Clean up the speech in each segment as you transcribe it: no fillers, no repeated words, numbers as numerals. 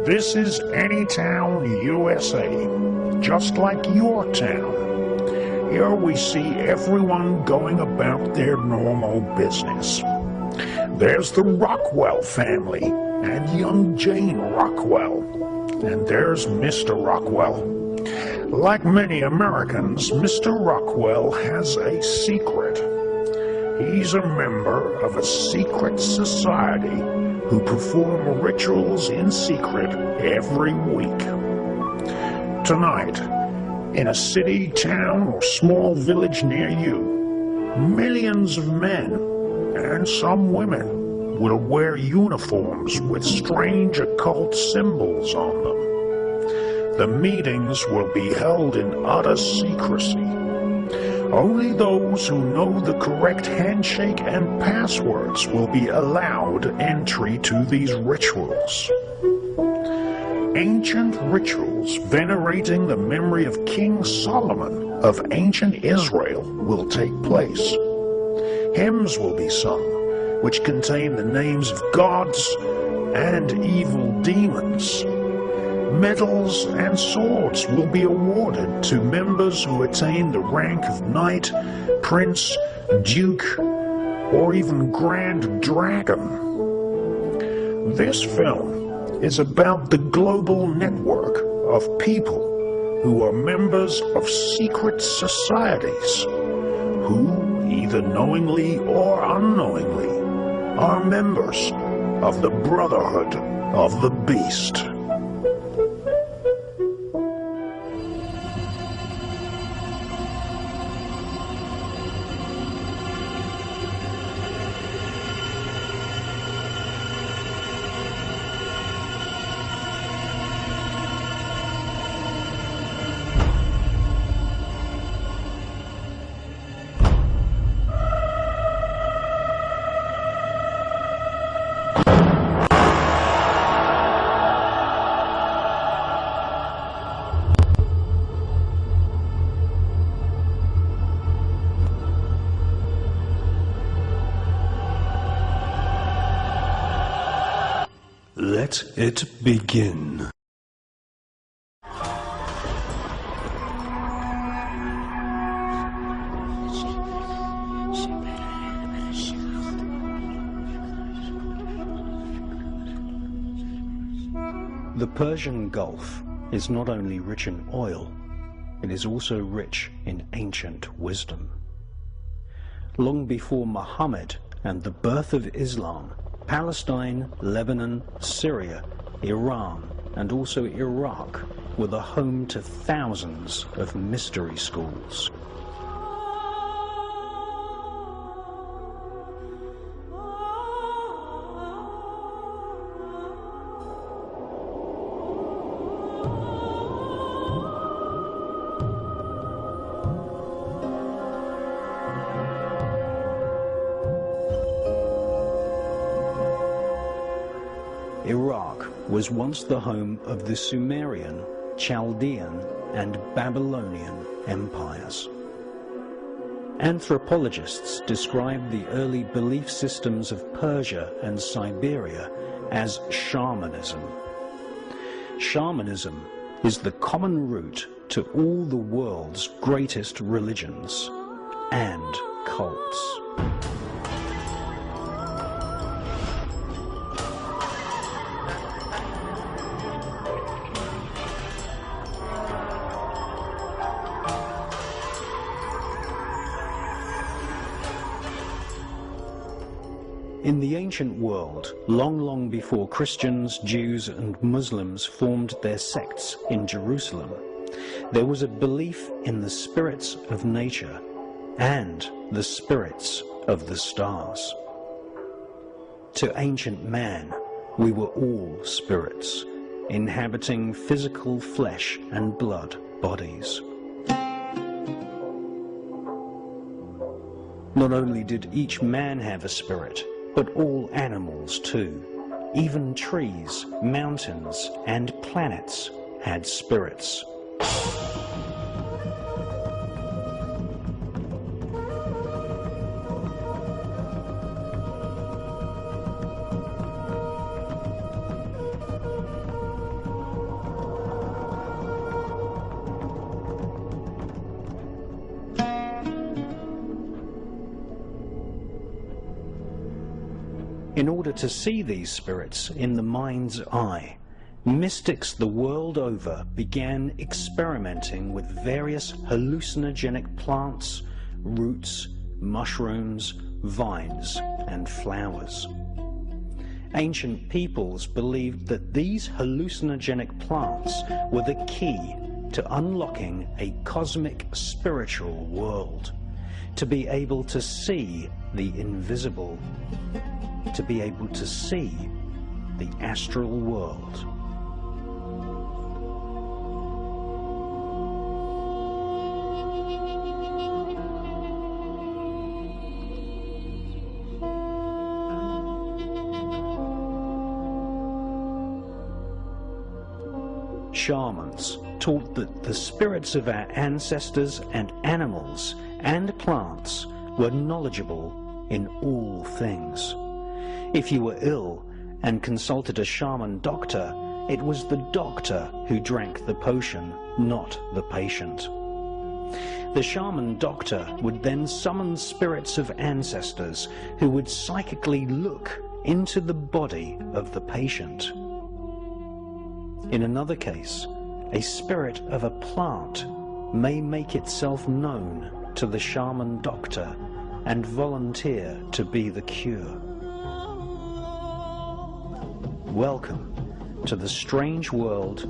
This is any town, USA, just like your town. Here we see everyone going about their normal business. There's the Rockwell family and young Jane Rockwell. And there's Mr. Rockwell. Like many Americans, Mr. Rockwell has a secret. He's a member of a secret society who perform rituals in secret every week. Tonight, in a city, town, or small village near you, millions of men and some women will wear uniforms with strange occult symbols on them. The meetings will be held in utter secrecy. Only those who know the correct handshake and passwords will be allowed entry to these rituals. Ancient rituals venerating the memory of King Solomon of ancient Israel will take place. Hymns will be sung, which contain the names of gods and evil demons. Medals and swords will be awarded to members who attain the rank of knight, prince, duke, or even grand dragon. This film is about the global network of people who are members of secret societies, who, either knowingly or unknowingly, are members of the Brotherhood of the Beast. Let it begin. The Persian Gulf is not only rich in oil, it is also rich in ancient wisdom. Long before Muhammad and the birth of Islam, Palestine, Lebanon, Syria, Iran, and also Iraq were the home to thousands of mystery schools. Iraq was once the home of the Sumerian, Chaldean, and Babylonian empires. Anthropologists describe the early belief systems of Persia and Siberia as shamanism. Shamanism is the common root to all the world's greatest religions and cults. In the ancient world, long before Christians, Jews, and Muslims formed their sects in Jerusalem, there was a belief in the spirits of nature and the spirits of the stars. To ancient man, we were all spirits, inhabiting physical flesh and blood bodies. Not only did each man have a spirit, but all animals too. Even trees, mountains, and planets had spirits. In order to see these spirits in the mind's eye, mystics the world over began experimenting with various hallucinogenic plants, roots, mushrooms, vines, and flowers. Ancient peoples believed that these hallucinogenic plants were the key to unlocking a cosmic spiritual world, to be able to see the invisible, to be able to see the astral world. Shamans taught that the spirits of our ancestors and animals and plants were knowledgeable in all things. If you were ill and consulted a shaman doctor, it was the doctor who drank the potion, not the patient. The shaman doctor would then summon spirits of ancestors who would psychically look into the body of the patient. In another case, a spirit of a plant may make itself known to the shaman doctor and volunteer to be the cure. Welcome to the strange world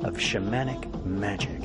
of shamanic magic.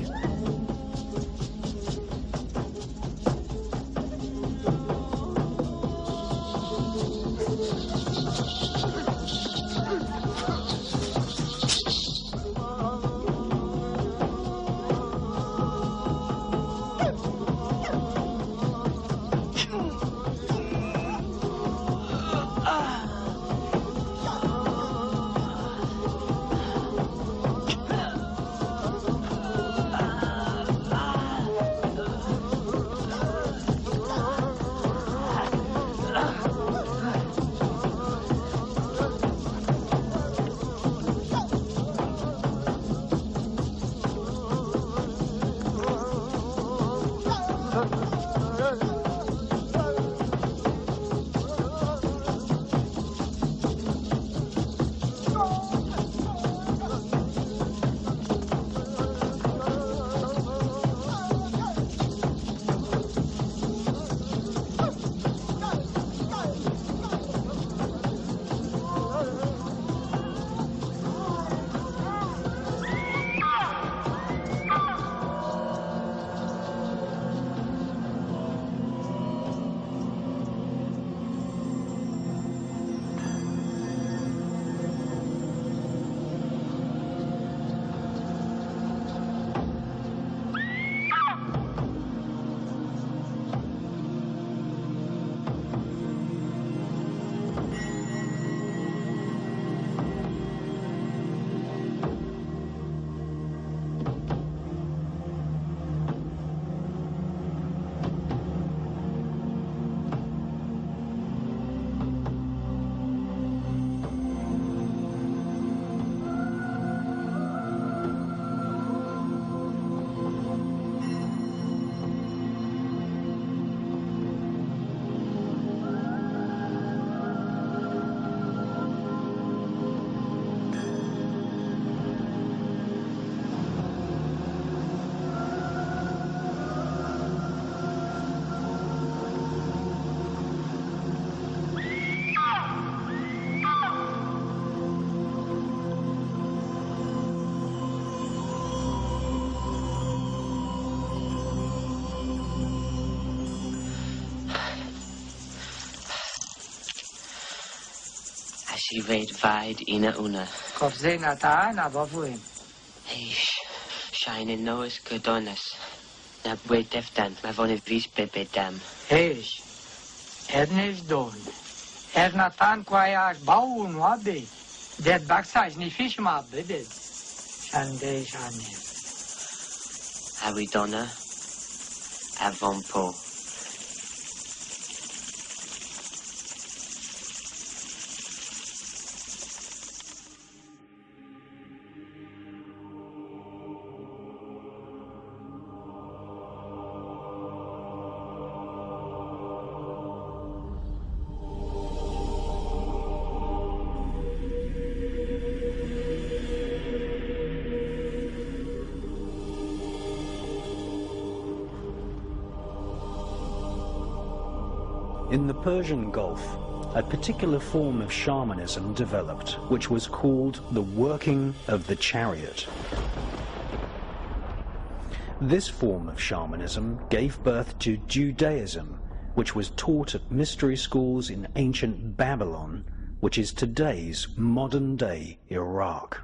Si weet vaid ina una. Kopze nata na bavuim. Eish, shine noes kudonas. Na bwe deftan, ma vone vis pepe dam. Eish, ernest don. Natan kwayas bau no abe. Det baksaj ni fish ma bebed. Shande shane. Awidona, avompo. In the Persian Gulf, a particular form of shamanism developed, which was called the working of the chariot. This form of shamanism gave birth to Judaism, which was taught at mystery schools in ancient Babylon, which is today's modern-day Iraq.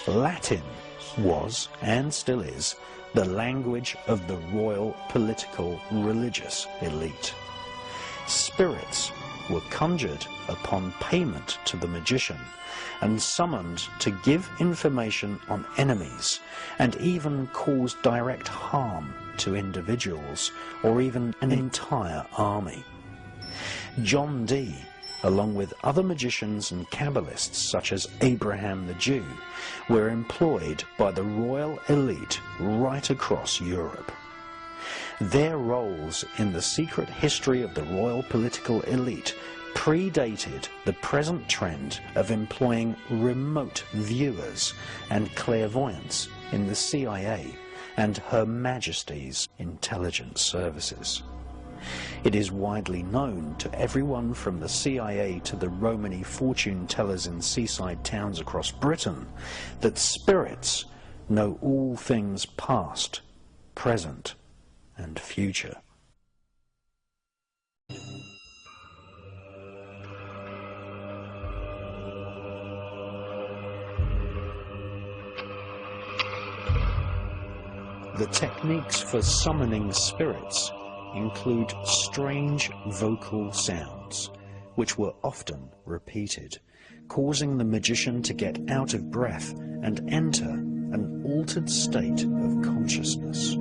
Latin was, and still is, the language of the royal political religious elite. Spirits were conjured upon payment to the magician and summoned to give information on enemies and even cause direct harm to individuals or even an entire army. John Dee, along with other magicians and Kabbalists such as Abraham the Jew, were employed by the royal elite right across Europe. Their roles in the secret history of the royal political elite predated the present trend of employing remote viewers and clairvoyants in the CIA and Her Majesty's intelligence services. It is widely known to everyone from the CIA to the Romany fortune tellers in seaside towns across Britain that spirits know all things past, present, and future. The techniques for summoning spirits include strange vocal sounds, which were often repeated, causing the magician to get out of breath and enter an altered state of consciousness.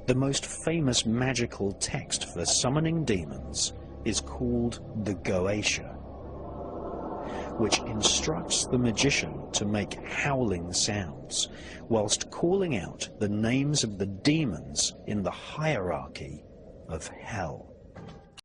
The most famous magical text for summoning demons is called the Goétie, which instructs the magician to make howling sounds whilst calling out the names of the demons in the hierarchy of hell.